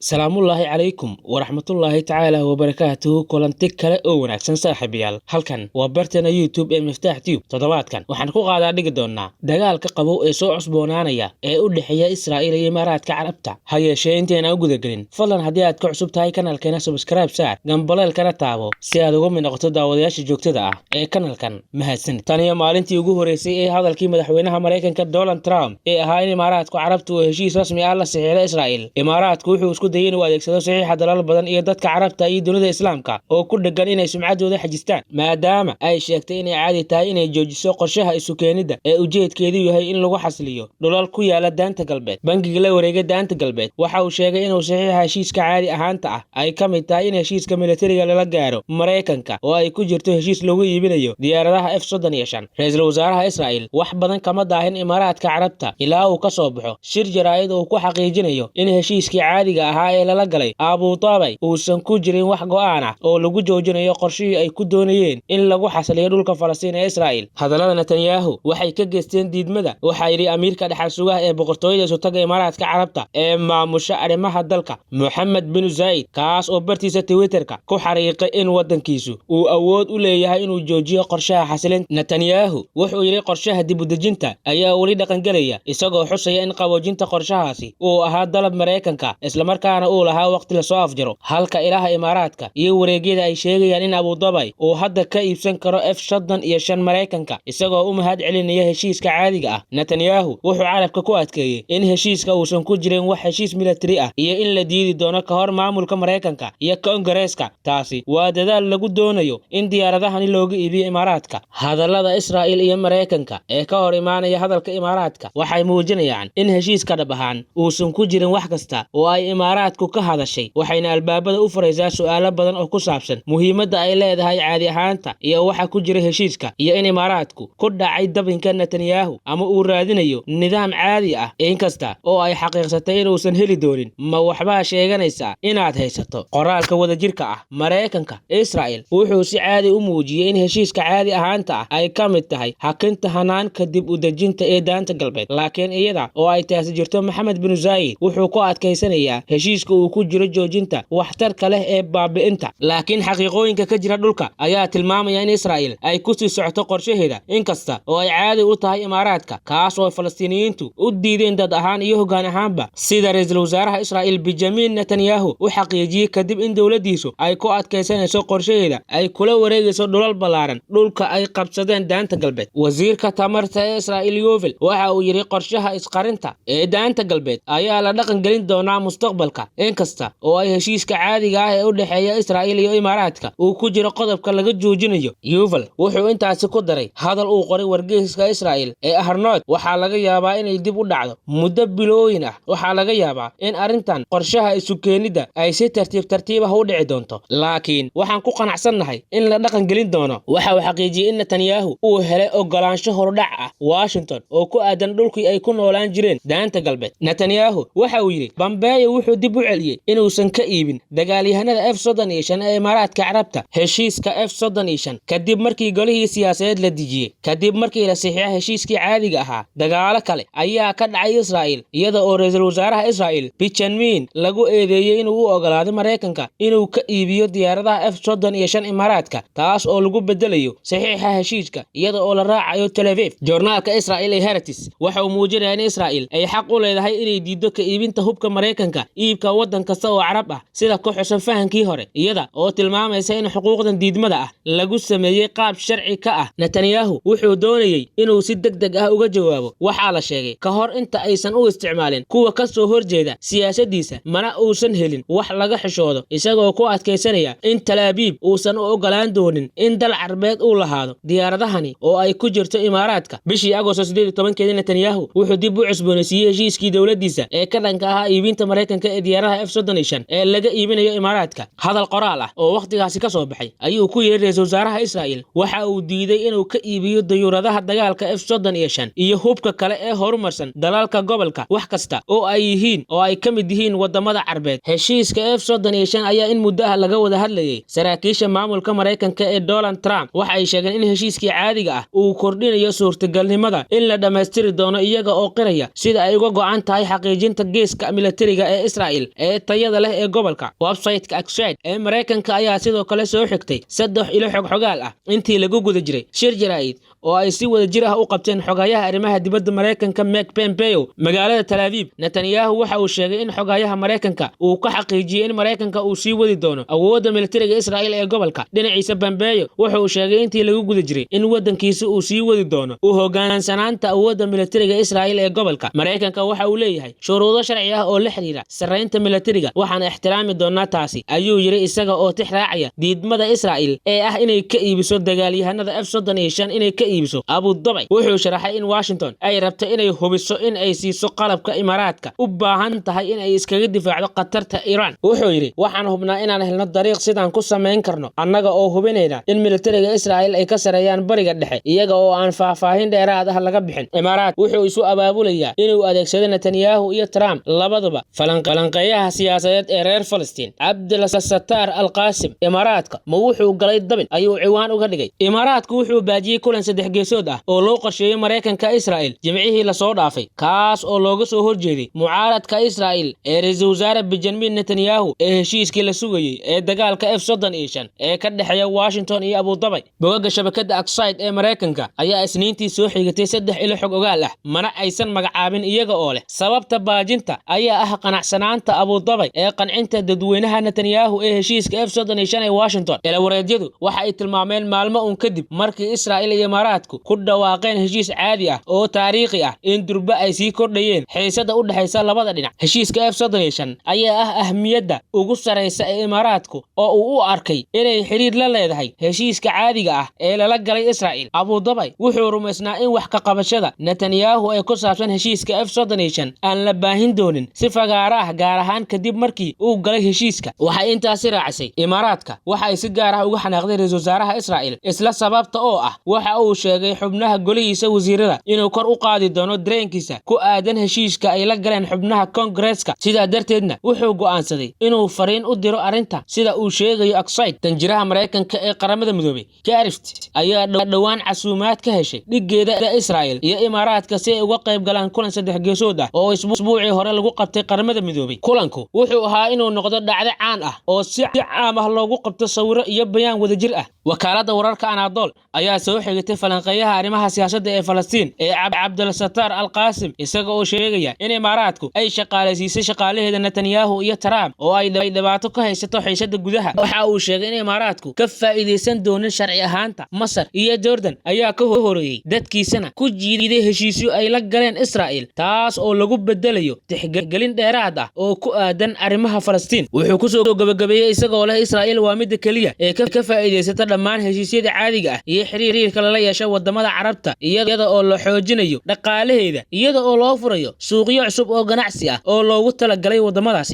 salaamullaahi calaykum waraxmatullaahi tacaala wabarakaatuhu kulanti kale oo wanaagsan saaxiibayaal halkan waa bartana youtube ee miftaax tube toddobaadkan waxaan ku qaadaa dhigi doonaa dagaalka qabow ee soo cusboonaanaya ee u dhexeeya Israa'iil iyo Imaaraadka Carabta ha yeeshee inteena u gudagelin fadlan haddii aad ka cusub tahay kanaalkeena subscribe saar gambaleelkana taabo si aad uga mid noqoto daawadayaasha joogtada ah ee kanaalkan mahadsanid tan iyo maalintii ugu horeysay ee hadalkii madaxweynaha Mareykanka Donald Trump ee ahaa in Imaaraadka Carabta uu heshiis rasmi ah la saxiixday Israa'iil Imaaraadku wuxuu dayin u adeegsado saxiixa dalal badan iyo dadka Carabta iyo dunida Islaamka oo ku dhagan inay sumcadooda xajistaan maadaama ay sheegtay inay caadi tahay inay joojiso qorshaha isu keenida ee ujeedkeedu yahay in lagu xasiliyo dhulal ku yaala daanta galbeed bangiga la wareegay daanta galbeed waxa uu sheegay inuu saxiixa heshiiska caadi ahaanta ah ay ka mid tahay in heshiiska militariga lala gaaro Mareykanka oo ay ku jirto heshiis lagu iibinayo diyaaradaha F-35 ra'iisul wasaaraha Israa'iil wax badan kama daahin Imaaraadka Carabta ilaa uu ka soo baxo shir jaraa'id oo ku xaqiijinayo in heshiiskii caadiga ah ee lala galay Abu Dhabi uusan ku jirin wax go'aan ah oo lagu joojinayo qorshihii ay ku doonayeen in lagu xasiliyo dhulka Falastiin ee Israa'iil hadalada Netanyahu waxay ka geysteen diidmada waxa yiri amiirka dhaxal sugaha ee boqortooyada Sultanka Imaaraadka Carabta ee maamusha arrimaha dalka Mohammed bin Zayed kaas oo bartiisa Twitterka ku xariiqay in wadankiisu uu awood u leeyahay inuu joojiyo qorshaha xasilin Netanyahu wuxuu yiri qorshaha dib u dejinta ayaa wali dhaqan galaya isagoo xusaya in qaboojinta qorshahaasi uu ahaa dalab Mareykanka isla markaana uu lahaa waqti la soo afjaro halka ilaha Imaaraadka iyo wareegyada ay sheegayaan in Abu Dhabi uu hadda ka iibsan karo F-35 Mareykanka isagoo u mahad celinaya heshiiska caadiga ah Netanyahu wuxuu carabka ku adkeeyay in heshiiska uusan ku jirin wax heshiis military ah iyo in la diidi doono ka hor maamulka Mareykanka iyo Kongareeska taasi waa dadaal lagu doonayo in diyaaradahani looga iibiyo Imaaraadka hadalada Israa'iil iyo Mareykanka ee ka hor imaanaya hadalka Imaaraadka waxay muujinayaan in heshiiska dhab ahaan uusan ku jirin wax kasta oo ay Imaaraadku ka hadashay waxayna albaabada u furaysaa su'aalo badan oo ku saabsan muhiimadda ay leedahay caadi ahaanta iyo waxa ku jira heshiiska iyo in Imaaraadku ku dhacay dabinka Netanyahu ama uu raadinayo nidaam caadi ah inkasta oo ay xaqiiqsatay inuusan heli doonin ma waxba sheeganaysaa inaad haysato qoraalka wadajirka ah Mareykanka Israa'iil wuxuu si caadi u muujiyay in heshiiska caadi ahaanta ah ay ka mid tahay hakinta hanaanka dib u dejinta ee daanta galbeed laakiin iyada oo ay taasi jirto Mohammed bin Zayed wuxuu ku adkaysanayaa heshiiska uu ku jiro joojinta waxtarka leh ee baabi'inta laakiin xaqiiqooyinka ka jira dhulka ayaa tilmaamaya in Israa'iil ay ku sii socoto qorshaheeda inkasta oo ay caadi u tahay Imaaraadka kaas oo Falastiiniyiintu u diideen dad ahaan iyo hoggaan ahaanba sida ra'iisul wasaaraha Israa'iil Benjamin Netanyahu u xaqiijiyay kadib in dawladdiisu ay ku adkaysanayso qorshaheeda ay kula wareegayso dhulal ballaaran dhulka ay qabsadeen daanta galbeed wasiirka tamarta ee Israa'iil Yovel waxa uu yiri qorshaha isqarinta ee daanta galbeed ayaa la dhaqan gelin doonaa mustaqbalka inkasta oo ay heshiiska caadiga ah ee u dhaxeeya Israa'iil iyo Imaaraadka uu ku jiro qodobka laga joojinayo Yovel wuxuu intaasi ku daray hadal uu qoray wargeyska Israa'iil ee Aharnoot waxa laga yaabaa inay dib u dhacdo muddo bilooyin ah waxa laga yaabaa in arintan qorshaha isu keenida ay si tartiib ah u dhici doonto laakiin waxaan ku qanacsanahay in la dhaqan gelin doono waxa uu xaqiijiyay in Netanyahu uu helay ogolaansho hordhac ah Washington oo ku aadan dhulkii ay ku noolaan jireen daanta galbeed Netanyahu waxa uu yiri Bambeeyo wuxuu dib u celiyay inuusan ka iibin dagaalyahanada F-35 ee Imaaraadka Carabta heshiiska F-35 kadib markii golihii siyaasadeed la dijiyay kadib markii la saxiixay heshiiskii caadiga ahaa dagaalo kale ayaa ka dhacay Israa'iil iyada oo ra'iisul wasaaraha Israa'iil Benjamin lagu eedeeyay inuu u ogolaaday Mareykanka inuu ka iibiyo diyaaradaha F-35 Imaaraadka taas oo lagu bedelayo saxiixa heshiiska iyada oo la raacayo Tel Aviv joornaalka Israa'iil ee Haaretz waxa uu muujinayaa in Israa'iil ay xaq u leedahay inay diido ka iibinta hubka Mareykanka iibka wadan kasta oo Carab ah sida ku xusan fahankii hore iyada oo tilmaamaysa in xuquuqdan diidmada ah lagu sameeyay qaab sharci ka ah Netanyahu wuxuu doonayay inuu si degdeg ah uga jawaabo waxa la sheegay ka hor inta aysan u isticmaalin kuwa ka soo horjeeda siyaasadiisa mana uusan helin wax laga xishoodo isagoo ku adkaysanaya in Tel Aviv uusan u ogolaan doonin in dal Carbeed uu lahaado diyaaradahani oo ay ku jirto Imaaraadka bishii Agoosto 18 Netanyahu wuxuu dib u cusboonaysiiyay heshiiskii dawladdiisa ee ka dhanka ah iibinta Mareykanka ee diyaaradaha F-35 ee laga iibinayo Imaaraadka hadal qoraal ah oo waqtigaasi ka soo baxay ayuu ku yeeray ra'iisul wasaaraha Israa'iil waxa uu diiday inuu ka iibiyo diyuuradaha dagaalka F-35 iyo hubka kale ee horumarsan dalalka gobolka wax kasta oo ay ka mid yihiin wadamada Carbeed heshiiska F-35 ayaa in muddo ah laga wada hadlayay saraakiisha maamulka Mareykanka ee Donald Trump waxa ay sheegeen in heshiiskii caadiga ah uu kordhinayo suurtagalnimada in la dhameystiri doono iyaga oo qiraya sida ay uga go'an tahay xaqiijinta geeska militariga ee Israa'iil Israel ee tayada leh ee gobolka. Website-ka Axios ee Mareykanka ayaa sidoo kale soo xigtay 3 ilo xog-xogaal ah intii lagu guda jiray shir jaraa'id oo ay si wada jir ah u qabteen xogayaha arrimaha dibadda Mareykanka Mike Pompeo magaalada Tel Aviv. Netanyahu waxa uu sheegay in xogayaha Mareykanka uu ka xaqiijiyay in Mareykanka uu sii wadi doono awoodda militariga Israel ee gobolka. Dhinaciisa Pompeo waxa uu sheegay intii lagu guda jiray in wadankiisa uu sii wadi doono u hoggaansanaanta awoodda militariga Israel ee gobolka. Mareykanka waxa uu leeyahay shuruudo sharci ah oo la xiriira sareynta militariga, waxaan ixtiraami doonaa taasi, ayuu yiri isaga oo tixraacaya diidmada Israel ee ah inay ka iibiso dagaalyahanada F-35 inay ka iibiso Abu Dhabi. Wuxuu sharaxay in Washington ay rabto inay hubiso in ay siiso qalabka Imaaraadka u baahan tahay in ay iskaga difaacdo khatarta Iran. Wuxuu yiri waxaan hubnaa inaan helno dariiq sidaan ku sameyn karno annaga oo hubinayna in militariga Israel ay ka sareeyaan bariga dhexe iyaga oo aan faahfaahin dheeraad ah laga bixin. Imaaraad wuxuu isu abaabulayaa inuu adeegsado Netanyahu iyo Trump labaduba falanqeeyaha siyaasadeed ee reer Falastiin Abdel Fattah al-Qaasim. Imaaraadka ma wuxuu galay dabin ayuu ciwaan uga dhigay. Imaaraadku wuxuu baajiyay kulan 3 geesood ah oo loo qorsheeyay Mareykanka Israel jimcihii la soo dhaafay, kaas oo looga soo horjeeday mucaaradka Israel ee ra'iisul wasaare Benjamin Netanyahu ee heshiiskii la sugayay ee dagaalka F-35 ee ka dhaxeeya Washington iyo Abu Dhabi. Bogagga shabakadda Axios ee Mareykanka ayaa Isniintii soo xigtay 3 ilo xog ogaal ah, mana aysan magacaabin iyaga oo leh sababta baajinta ayaa ah qanacsanaanta Abu Dhabi ee qancinta dadweynaha Netanyahu ee heshiiska F-35 ee Washington. Ilawareedyadu waxa ay tilmaameen maalmo uun kadib markii Israel iyo Imaaraadku ku dhawaaqeen heshiis caadi ah oo taariikhi ah in durba ay sii kordhayeen xiisada u dhaxaysa labada dhinac. Heshiiska F-35 ayaa ah ahmiyadda ugu sareysa ee Imaaraadku oo uu u arkay inay xiriir la leedahay heshiiska caadiga ah ee lala galay Israel. Abu Dhabi wuxuu rumaysnaa in wax ka qabashada Netanyahu ee ku saabsan heshiiska F-35 aan la baahin doonin si fagaara ah, gaar ahaan kadib markii uu galay heshiiska. Waxay intaasi raacisay Imaaraadka waxa ay si gaar ah uga xanaaqday ra'iisul wasaaraha Israel isla sababta oo ah waxa uu sheegay xubnaha golihiisa wasiirada inuu kor u qaadi doono dareenkiisa ku aadan heshiiska ay la galeen xubnaha Congress-ka. Sidaa darteedna wuxuu go'aansaday inuu fariin u diro arrinta, sida uu sheegayo Axios. Tanjiraha Mareykanka ee qaramada midoobay Gareth ayaa dhawaan casuumaad ka heshay dhigeeda Israel iyo Imaaraadka si ay uga qayb galaan kulan 3 geesood ah oo isbuucii hore lagu qabtay qaramada midoobay. Kulanku wuxuu ahaa inuu noqdo dhacdo caan ah oo si caam ah loogu qabto sawiro iyo bayaan wadajir ah. Wakaaladda wararka Anadolu ayaa soo xigtay falanqeeyaha arrimaha siyaasadda ee Falastiin ee Abdel Fattah al-Qaasim isaga oo sheegaya in Imaaraadku ay shaqaaleysiisay shaqaalaheeda Netanyahu iyo Trump oo ay dhibaato ka haysato xiisada gudaha. Waxa uu sheegay in Imaaraadku ka faa'iideysan doonin sharci ahaanta Masar iyo Jordan ayaa ka horeeyay dadkiisana ku jiiday heshiisyo ay la galeen Israel, taas oo lagu bedelayo tixgelin dheeraad ah oo ku aadan arrimaha Falastiin. Wuxuu ku soo gabagabeeyay isagoo leh Israel waa mid kaliya ee ka faa'iideysata dhammaan heshiisyada caadiga ah iyo xiriirka la yeesha wadamada Carabta iyada oo la xoojinayo dhaqaalaheeda iyada oo loo furayo suuqyo cusub oo ganacsi ah oo loogu talagalay wadamadaasi.